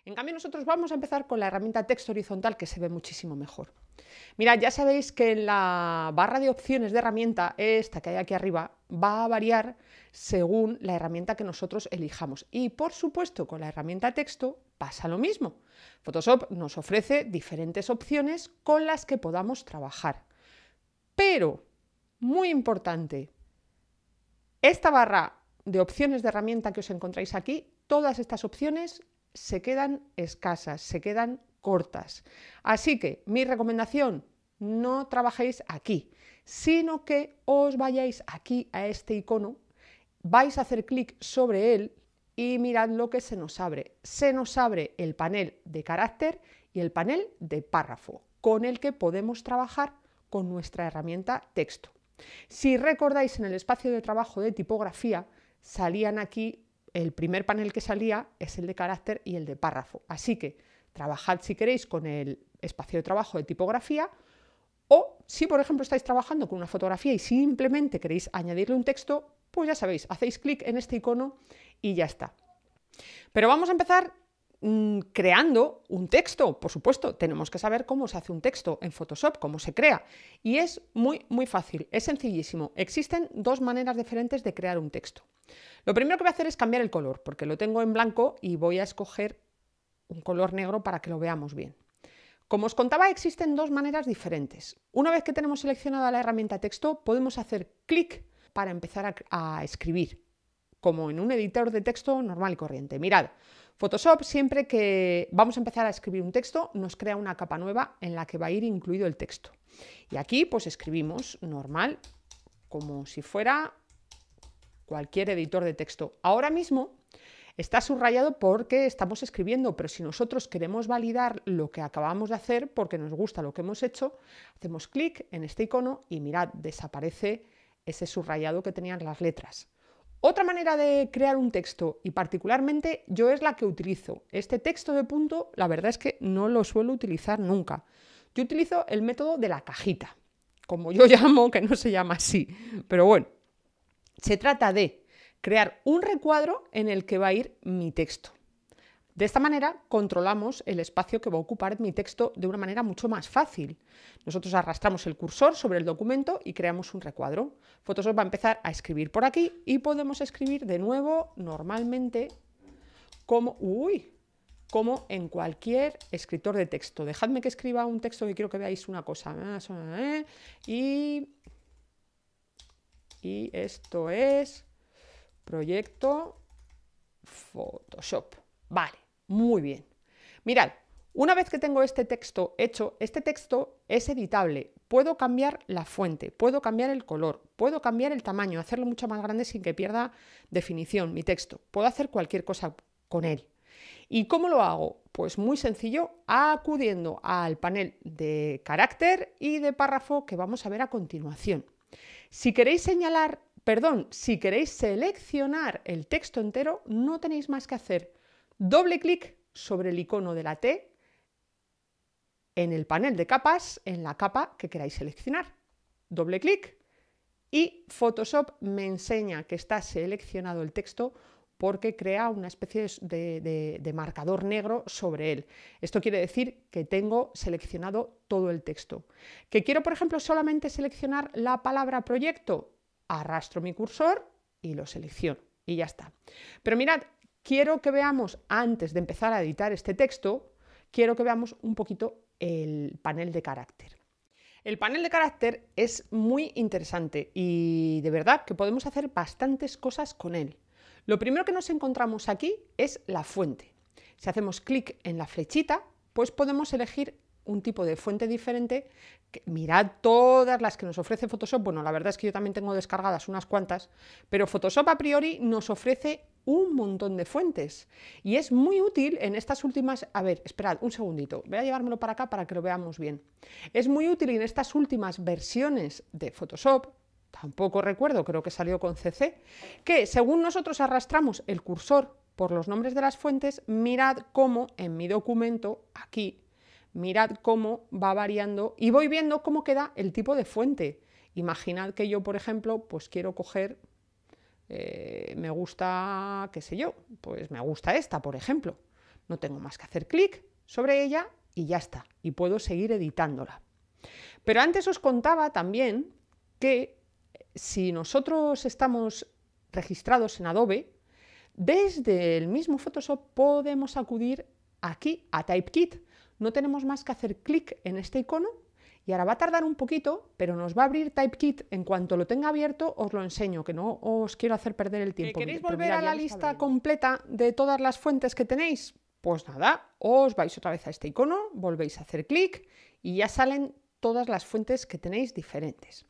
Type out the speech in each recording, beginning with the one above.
En cambio, nosotros vamos a empezar con la herramienta texto horizontal, que se ve muchísimo mejor. Mirad, ya sabéis que en la barra de opciones de herramienta, esta que hay aquí arriba, va a variar según la herramienta que nosotros elijamos. Y por supuesto, con la herramienta texto pasa lo mismo. Photoshop nos ofrece diferentes opciones con las que podamos trabajar. Pero, muy importante, esta barra de opciones de herramienta que os encontráis aquí, todas estas opciones se quedan escasas, se quedan cortas. Así que mi recomendación, no trabajéis aquí, sino que os vayáis aquí a este icono, vais a hacer clic sobre él y mirad lo que se nos abre. Se nos abre el panel de carácter y el panel de párrafo, con el que podemos trabajar con nuestra herramienta texto. Si recordáis, en el espacio de trabajo de tipografía salían aquí, el primer panel que salía es el de carácter y el de párrafo. Así que trabajad si queréis con el espacio de trabajo de tipografía, o si por ejemplo estáis trabajando con una fotografía y simplemente queréis añadirle un texto, pues ya sabéis, hacéis clic en este icono y ya está. Pero vamos a empezar creando un texto. Por supuesto, tenemos que saber cómo se hace un texto en Photoshop, cómo se crea. Y es muy fácil, es sencillísimo. Existen dos maneras diferentes de crear un texto. Lo primero que voy a hacer es cambiar el color, porque lo tengo en blanco y voy a escoger un color negro para que lo veamos bien. Como os contaba, existen dos maneras diferentes. Una vez que tenemos seleccionada la herramienta texto, podemos hacer clic para empezar a escribir, como en un editor de texto normal y corriente. Mirad, Photoshop, siempre que vamos a empezar a escribir un texto, nos crea una capa nueva en la que va a ir incluido el texto. Y aquí pues escribimos normal, como si fuera cualquier editor de texto. Ahora mismo está subrayado porque estamos escribiendo, pero si nosotros queremos validar lo que acabamos de hacer, porque nos gusta lo que hemos hecho, hacemos clic en este icono y mirad, desaparece ese subrayado que tenían las letras. Otra manera de crear un texto, y particularmente yo es la que utilizo. Este texto de punto, la verdad es que no lo suelo utilizar nunca. Yo utilizo el método de la cajita, como yo llamo, que no se llama así, pero bueno. Se trata de crear un recuadro en el que va a ir mi texto. De esta manera controlamos el espacio que va a ocupar mi texto de una manera mucho más fácil. Nosotros arrastramos el cursor sobre el documento y creamos un recuadro. Photoshop va a empezar a escribir por aquí y podemos escribir de nuevo normalmente como en cualquier escritor de texto. Dejadme que escriba un texto que quiero que veáis una cosa. Y esto es proyecto Photoshop. Vale, muy bien. Mirad, una vez que tengo este texto hecho, este texto es editable. Puedo cambiar la fuente, puedo cambiar el color, puedo cambiar el tamaño, hacerlo mucho más grande sin que pierda definición mi texto. Puedo hacer cualquier cosa con él. ¿Y cómo lo hago? Pues muy sencillo, acudiendo al panel de carácter y de párrafo que vamos a ver a continuación. Si queréis si queréis seleccionar el texto entero, no tenéis más que hacer doble clic sobre el icono de la T en el panel de capas, en la capa que queráis seleccionar. Doble clic y Photoshop me enseña que está seleccionado el texto porque crea una especie de marcador negro sobre él. Esto quiere decir que tengo seleccionado todo el texto. ¿Que quiero, por ejemplo, solamente seleccionar la palabra proyecto? Arrastro mi cursor y lo selecciono y ya está. Pero mirad, quiero que veamos, antes de empezar a editar este texto, quiero que veamos un poquito el panel de carácter. El panel de carácter es muy interesante y de verdad que podemos hacer bastantes cosas con él. Lo primero que nos encontramos aquí es la fuente. Si hacemos clic en la flechita, pues podemos elegir un tipo de fuente diferente. Mirad todas las que nos ofrece Photoshop. Bueno, la verdad es que yo también tengo descargadas unas cuantas, pero Photoshop a priori nos ofrece un montón de fuentes y es muy útil en estas últimas... A ver, esperad un segundito, voy a llevármelo para acá para que lo veamos bien. Es muy útil en estas últimas versiones de Photoshop, tampoco recuerdo, creo que salió con CC, que según nosotros arrastramos el cursor por los nombres de las fuentes, mirad cómo en mi documento, aquí, mirad cómo va variando y voy viendo cómo queda el tipo de fuente. Imaginad que yo, por ejemplo, pues quiero coger, me gusta, qué sé yo, pues me gusta esta, por ejemplo. No tengo más que hacer clic sobre ella y ya está, y puedo seguir editándola. Pero antes os contaba también que si nosotros estamos registrados en Adobe, desde el mismo Photoshop podemos acudir aquí a Typekit. No tenemos más que hacer clic en este icono y ahora va a tardar un poquito, pero nos va a abrir Typekit. En cuanto lo tenga abierto os lo enseño, que no os quiero hacer perder el tiempo. ¿Queréis volver a la lista completa de todas las fuentes que tenéis? Pues nada, os vais otra vez a este icono, volvéis a hacer clic y ya salen todas las fuentes que tenéis diferentes.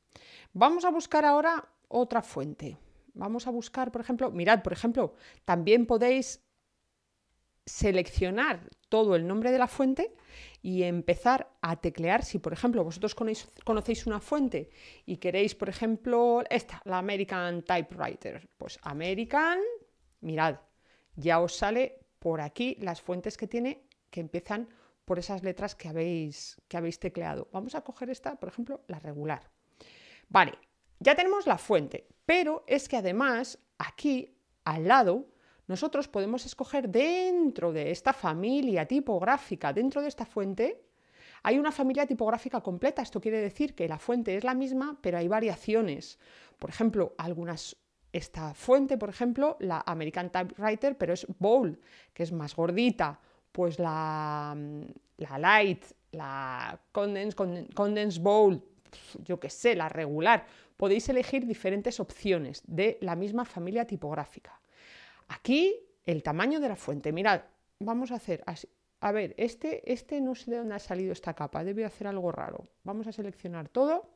Vamos a buscar ahora otra fuente. Vamos a buscar, por ejemplo, mirad, por ejemplo, también podéis seleccionar todo el nombre de la fuente y empezar a teclear. Si, por ejemplo, vosotros conocéis una fuente y queréis, por ejemplo, esta, la American Typewriter, pues American, mirad, ya os sale por aquí las fuentes que tiene, que empiezan por esas letras que habéis tecleado. Vamos a coger esta, por ejemplo, la regular. Vale, ya tenemos la fuente, pero es que además aquí al lado nosotros podemos escoger dentro de esta familia tipográfica, dentro de esta fuente, hay una familia tipográfica completa. Esto quiere decir que la fuente es la misma, pero hay variaciones. Por ejemplo, esta fuente, por ejemplo, la American Typewriter, pero es bold, que es más gordita. Pues la light, la condense bold, yo qué sé, la regular. Podéis elegir diferentes opciones de la misma familia tipográfica. Aquí el tamaño de la fuente, mirad, vamos a hacer así. A ver, este no sé de dónde ha salido esta capa, debe hacer algo raro. Vamos a seleccionar todo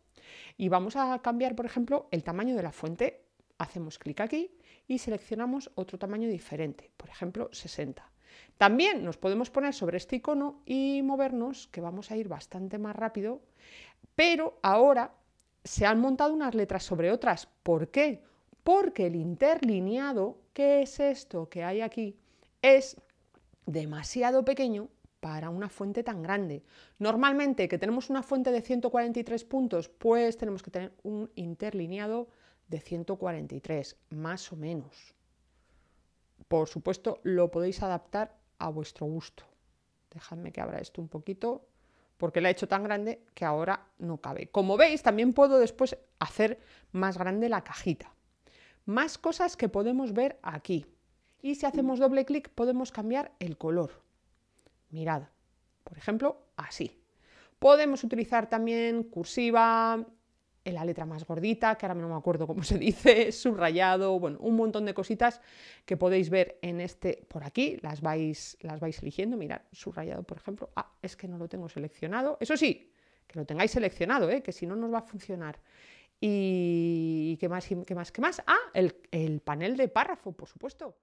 y vamos a cambiar, por ejemplo, el tamaño de la fuente. Hacemos clic aquí y seleccionamos otro tamaño diferente, por ejemplo, 60. También nos podemos poner sobre este icono y movernos, que vamos a ir bastante más rápido, pero ahora se han montado unas letras sobre otras. ¿Por qué? Porque el interlineado, ¿qué es esto que hay aquí? Es demasiado pequeño para una fuente tan grande. Normalmente, que tenemos una fuente de 143 puntos, pues tenemos que tener un interlineado de 143, más o menos. Por supuesto, lo podéis adaptar a vuestro gusto. Dejadme que abra esto un poquito, porque la he hecho tan grande que ahora no cabe. Como veis, también puedo después hacer más grande la cajita. Más cosas que podemos ver aquí. Y si hacemos doble clic podemos cambiar el color. Mirad, por ejemplo, así. Podemos utilizar también cursiva, en la letra más gordita, que ahora no me acuerdo cómo se dice, subrayado, bueno, un montón de cositas que podéis ver en por aquí, las vais eligiendo. Mirad, subrayado, por ejemplo. Ah, es que no lo tengo seleccionado. Eso sí, que lo tengáis seleccionado, que si no, no os va a funcionar. ¿Y qué más? Ah, el panel de párrafo, por supuesto.